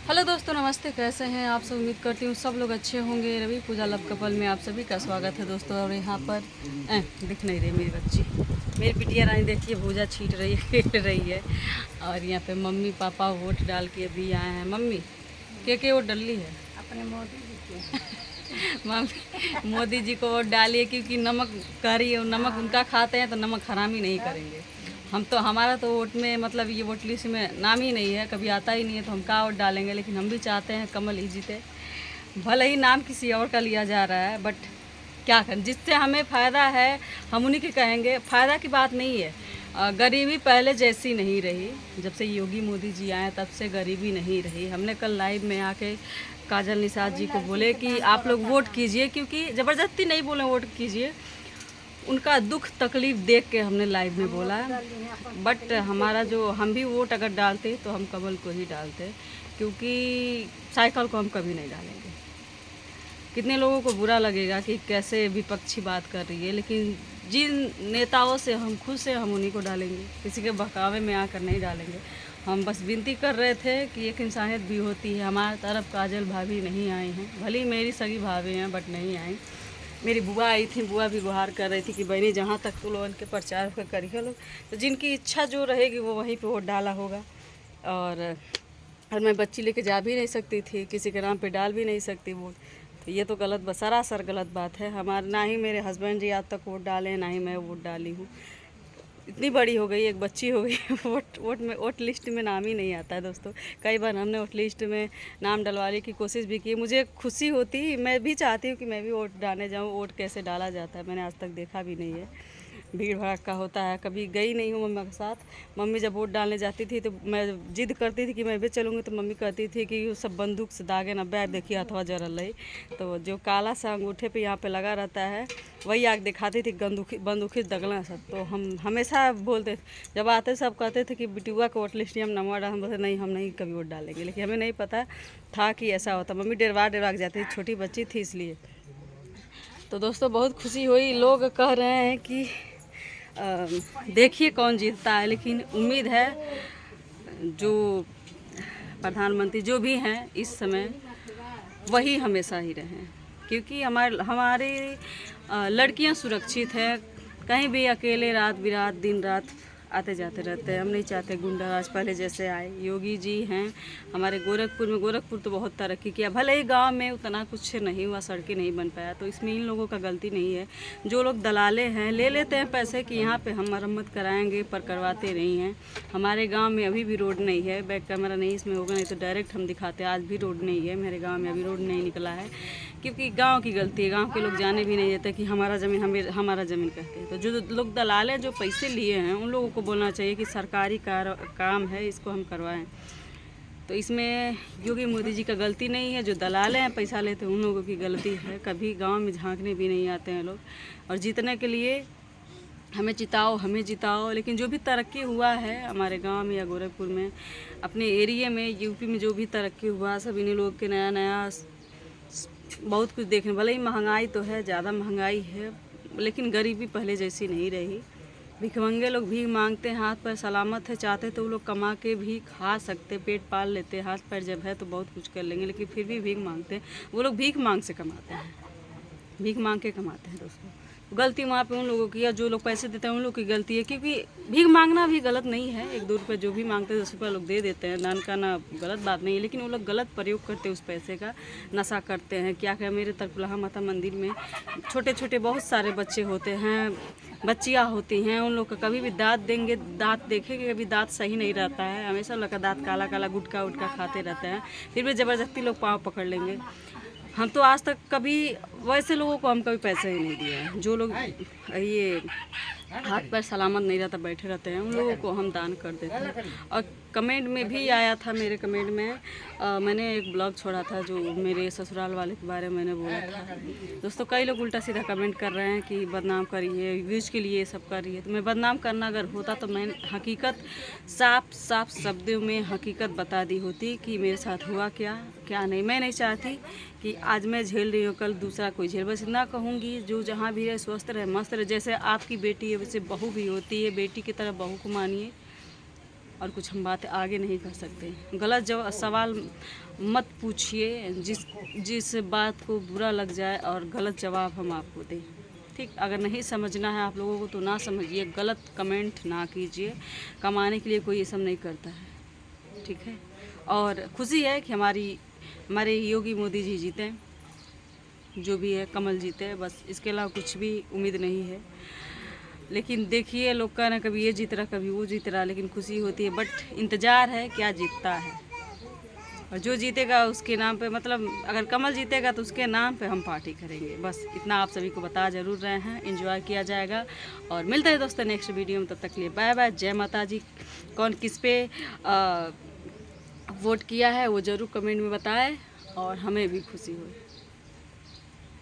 Hello दोस्तों, नमस्ते। कैसे हैं आप सब? उम्मीद करती हूँ सब लोग अच्छे होंगे। रवि पूजा लव कपल में आप सभी का स्वागत है दोस्तों। और यहाँ पर दिख नहीं रही मेरी बच्ची, मेरी बिटिया रानी देखिए भूजा छीट रही है, खेल रही है। और यहाँ पे मम्मी पापा वोट डाल के अभी आए हैं। मम्मी के वोट डली है? अपने मोदी जी के। मम्मी मोदी जी को वोट डालिए, क्योंकि नमक करी और नमक उनका खाते हैं तो नमक हरामी नहीं करेंगे। हम तो हमारा तो वोट में मतलब ये वोट लिस्ट में नाम ही नहीं है, कभी आता ही नहीं है, तो हम क्या वोट डालेंगे। लेकिन हम भी चाहते हैं कमल ही जीते, भले ही नाम किसी और का लिया जा रहा है, बट क्या करें, जिससे हमें फ़ायदा है हम उन्हीं के कहेंगे। फ़ायदा की बात नहीं है। गरीबी पहले जैसी नहीं रही, जब से योगी मोदी जी आए तब से गरीबी नहीं रही। हमने कल लाइव में आके काजल निषाद जी को बोले कि आप लोग वोट कीजिए, क्योंकि ज़बरदस्ती नहीं बोले वोट कीजिए, उनका दुख तकलीफ़ देख के हमने लाइव में बोला। बट हमारा जो हम भी वोट अगर डालते तो हम कमल को ही डालते, क्योंकि साइकिल को हम कभी नहीं डालेंगे। कितने लोगों को बुरा लगेगा कि कैसे विपक्षी बात कर रही है, लेकिन जिन नेताओं से हम खुश हैं हम उन्हीं को डालेंगे, किसी के बहकावे में आकर नहीं डालेंगे। हम बस विनती कर रहे थे कि एक इंसानियत भी होती है। हमारी तरफ काजल भाभी नहीं आई हैं, भली मेरी सगी भाभी हैं बट नहीं आई। मेरी बुआ आई थी, बुआ भी गुहार कर रही थी कि बहनी जहाँ तक तो लोगों के प्रचार करिए लोग, तो जिनकी इच्छा जो रहेगी वो वहीं पे वोट डाला होगा। और मैं बच्ची लेके जा भी नहीं सकती थी, किसी के नाम पे डाल भी नहीं सकती वोट, तो ये तो गलत, सरासर गलत बात है। हमारे ना ही मेरे हस्बैंड जी आज तक वोट डाले, ना ही मैं वोट डाली हूँ। इतनी बड़ी हो गई, एक बच्ची हो गई, वोट लिस्ट में नाम ही नहीं आता है दोस्तों। कई बार हमने वोट लिस्ट में नाम डलवाने की कोशिश भी की, मुझे खुशी होती, मैं भी चाहती हूँ कि मैं भी वोट डालने जाऊँ। वोट कैसे डाला जाता है मैंने आज तक देखा भी नहीं है, भीड़ भड़का होता है, कभी गई नहीं हूँ मम्मा के साथ। मम्मी जब वोट डालने जाती थी तो मैं जिद करती थी कि मैं भी चलूँगी, तो मम्मी कहती थी कि सब बंदूक से दागे ना, बैग देखिए अथवा जरल रही, तो जो काला सा अंगूठे पे यहाँ पे लगा रहता है वही आग दिखाती थी, बंदूकी दगला सब। तो हम हमेशा बोलते थे, जब आते सब कहते थे कि बिटुआ को वोट लिस्ट हम नंबर डाल, हम बोलते नहीं हम नहीं कभी वोट डालेंगे, लेकिन हमें नहीं पता था कि ऐसा होता। मम्मी डरवा के जाती थी, छोटी बच्ची थी इसलिए। तो दोस्तों बहुत खुशी हुई, लोग कह रहे हैं कि देखिए कौन जीतता है, लेकिन उम्मीद है जो प्रधानमंत्री जो भी हैं इस समय वही हमेशा ही रहें, क्योंकि हमारी लड़कियां सुरक्षित हैं। कहीं भी अकेले रात बिरात दिन रात आते जाते रहते हैं। हम नहीं चाहते गुंडाराज पहले जैसे आए। योगी जी हैं हमारे गोरखपुर तो बहुत तरक्की किया, भले ही गांव में उतना कुछ नहीं हुआ, सड़कें नहीं बन पाया, तो इसमें इन लोगों का गलती नहीं है। जो लोग दलाले हैं ले लेते हैं पैसे कि यहाँ पे हम मरम्मत कराएंगे, पर करवाते नहीं हैं। हमारे गाँव में अभी भी रोड नहीं है, बैक कैमरा नहीं इसमें होगा, नहीं तो डायरेक्ट हम दिखाते। आज भी रोड नहीं है मेरे गाँव में, अभी रोड नहीं निकला है, क्योंकि गांव की गलती है। गांव के लोग जाने भी नहीं देते कि हमारा ज़मीन हमारा ज़मीन कहते हैं। तो जो लोग दलाल हैं जो पैसे लिए हैं उन लोगों को बोलना चाहिए कि सरकारी काम है, इसको हम करवाएं। तो इसमें योगी मोदी जी का गलती नहीं है, जो दलाल हैं पैसा लेते हैं उन लोगों की गलती है। कभी गांव में झांकने भी नहीं आते हैं लोग, और जीतने के लिए हमें जिताओ। लेकिन जो भी तरक्की हुआ है हमारे गांव में या गोरखपुर में, अपने एरिया में, यूपी में जो भी तरक्की हुआ, सब इन्हीं लोग के नया बहुत कुछ देखने। भले ही महंगाई तो है, ज़्यादा महंगाई है, लेकिन गरीबी पहले जैसी नहीं रही। भिखमंगे लोग भीख मांगते हैं, हाथ पैर सलामत है, चाहते तो वो लोग कमा के भी खा सकते, पेट पाल लेते, हाथ पैर जब है तो बहुत कुछ कर लेंगे, लेकिन फिर भी भीख मांगते हैं। वो लोग भीख मांग से कमाते हैं, भीख मांग के कमाते हैं दोस्तों। गलती वहाँ पे उन लोगों की है, जो लोग पैसे देते हैं उन लोगों की गलती है, क्योंकि भीख मांगना भी गलत नहीं है। 1-2 रुपये जो भी मांगते हैं 10 रुपये लोग दे देते हैं, दान करना गलत बात नहीं है, लेकिन वो लोग गलत प्रयोग करते हैं उस पैसे का, नशा करते हैं। क्या मेरे तरकुलहा माता मंदिर में छोटे छोटे बहुत सारे बच्चे होते हैं, बच्चियाँ होती हैं, उन लोग का कभी भी दांत देंगे, दांत देखेंगे कभी दांत सही नहीं रहता है, हमेशा लोग का दांत काला काला गुटका उटका खाते रहते हैं, फिर भी ज़बरदस्ती लोग पाँव पकड़ लेंगे। हम तो आज तक कभी वैसे लोगों को हम कभी पैसे ही नहीं दिए हैं। जो लोग ये हाथ पैर सलामत नहीं रहता बैठे रहते हैं उन लोगों को हम दान कर देते हैं। और कमेंट में भी आया था, मेरे कमेंट में मैंने एक ब्लॉग छोड़ा था जो मेरे ससुराल वाले के बारे में मैंने बोला था दोस्तों। कई लोग उल्टा सीधा कमेंट कर रहे हैं कि बदनाम करिए, व्यूज़ के लिए सब कर रही है। तो मैं बदनाम करना अगर होता तो मैं हकीकत साफ शब्दों में हकीकत बता दी होती कि मेरे साथ हुआ क्या नहीं। मैं नहीं चाहती कि आज मैं झेल रही हूँ कल दूसरा कोई झेल। बस इतना कहूँगी जो जहाँ भी रहे स्वस्थ रहे, मस्त रहे। जैसे आपकी बेटी है वैसे बहू भी होती है, बेटी की तरह बहू को मानिए, और कुछ हम बातें आगे नहीं कर सकते। गलत सवाल मत पूछिए जिस बात को बुरा लग जाए और गलत जवाब हम आपको दें। ठीक, अगर नहीं समझना है आप लोगों को तो ना समझिए, गलत कमेंट ना कीजिए। कमाने के लिए कोई ये सब नहीं करता है, ठीक है। और खुशी है कि हमारे योगी मोदी जी जीते, जो भी है कमल जीते, बस इसके अलावा कुछ भी उम्मीद नहीं है। लेकिन देखिए, लोग का ना कभी ये जीत रहा कभी वो जीत रहा, लेकिन खुशी होती है। बट इंतज़ार है क्या जीतता है, और जो जीतेगा उसके नाम पे, मतलब अगर कमल जीतेगा तो उसके नाम पे हम पार्टी करेंगे। बस इतना आप सभी को बता ज़रूर रहे हैं, एंजॉय किया जाएगा। और मिलते हैं दोस्तों नेक्स्ट वीडियो में, तब तक के लिए बाय बाय, जय माता जी। कौन किस पे वोट किया है वो ज़रूर कमेंट में बताएं और हमें भी खुशी हो।